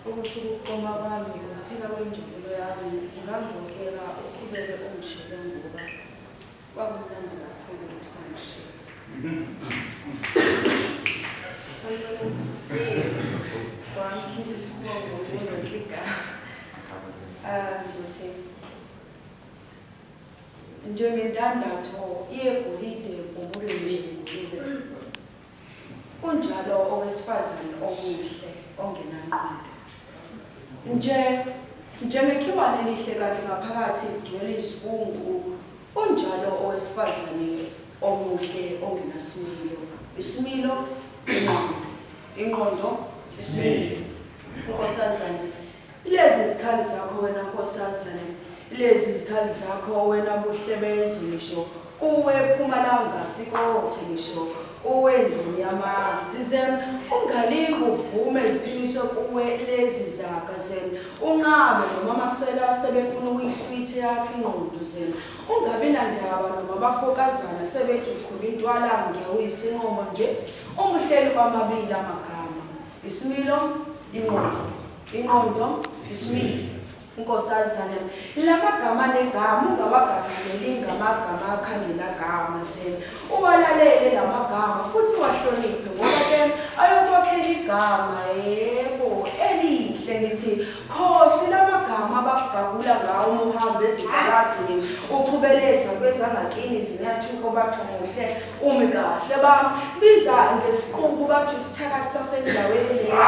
ukuthi ukukoma kwami ukuphila kwenjabulo yami ngangokela uqhubeke ongishele ngoba kwakumnandi kakhulu ukusangishela. Kwamkhisa isibongo njengenhlika. Ngizothi njengendandatho yegolide embulweni yengulube. Kunjalo owesifazane okuhle ongenanqondo. Njengekhiwane elihle kahle ngaphakathi kugcwele izibungu, unjalo owesifazane omuhle ongenasimilo. Isimilo ingqondo isimilo. Nkosazane, lezi zikhali zakho wena nkosazane, lezi zikhali zakho wena buhle bezwe ngisho, kuwe Mpumalanga Sikothe ngisho, kuwe ndlu yamanzi zem, ungalingi uvume ziphimiswe kuwe lezi zaka zem, unqabe noma amasela sebefuna ukuyihlwithe yakhe ingqondo zem, ungabi nandaba noma abafokazana sebethi uqhuba intwala ngiyawisinqomo nje, umuhleli kwamabili amagama, isimilo ingqondo isimilo. Nkosazane, lamagama negama ungawagagaleli ngamagama akhangelagama zena. Uwalalele lamagama futhi wahloniphe ngoba ke ayokwakhela igama yebo elihle ngithi khohle lamagama abakugagula ngawo uma uhamba ezikhaladini uqhubeleza kwezangakini zinyathuko bathi muhle umi kahle biza ngesiqubu bathi isithakathi sasendaweni leyo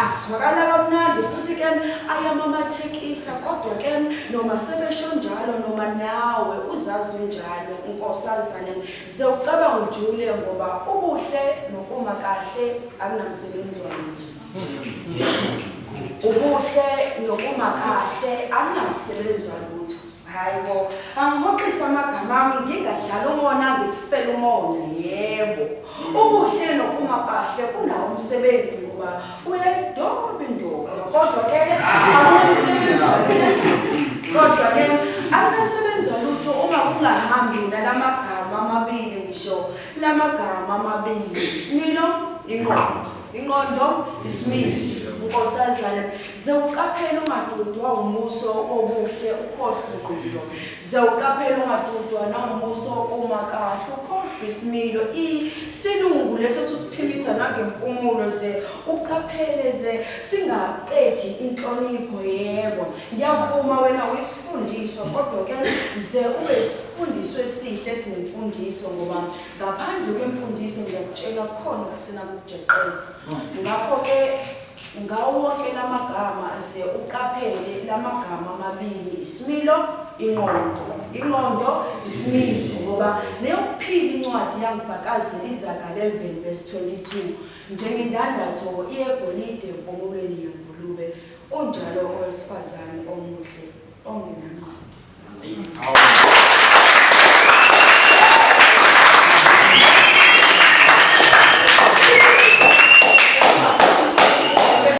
aswakala kamnandi futhi ke ayamamathekisa kodwa ke noma sebesho njalo noma nawe uzazi njalo nkosazane zewucabanga ujule ngoba ubuhle nokuma kahle akunamsebenzi walutho. Ubuhle nokuma kahle akunamsebenzi walutho. Hayibo angihoxisa amagama ami ngingadlala umona ngikufela umona yebo ubuhle nokuma kahle kunawo umsebenzi ngoba uyayidoba indoda kodwa ke akunamsebenzi walutho kodwa ke akunamsebenzi walutho uma kungahambi nalamagama amabili ngisho lamagama amabili isimilo ingqondo isimilo. Nkosazane zewuqaphela ungadudwa umuso obuhle ukhohlwe ingqondo zewuqaphela ungadudwa nawumuso omakahle ukhohlwe isimilo isilungu leso siphimisa nangempumulo ze uqaphele ze singaqedi inhlonipho yebo ngiyavuma wena uyisifundiswa kodwa ke ze ube isifundiswa esihle sinemfundiso ngoba ngaphandle kwemfundiso ngiyakutshela khona kusina ukujeqeza ngakho ke ngawo wonke lamagama ze uqaphele lamagama amabili isimilo ingqondo isimilo ngoba leyokuphila incwadi yangifakazela izaga 11 verse 22 njengendandatho yegolide embongolweni yengulube unjalo owesifazane omuhle ongenanqondo.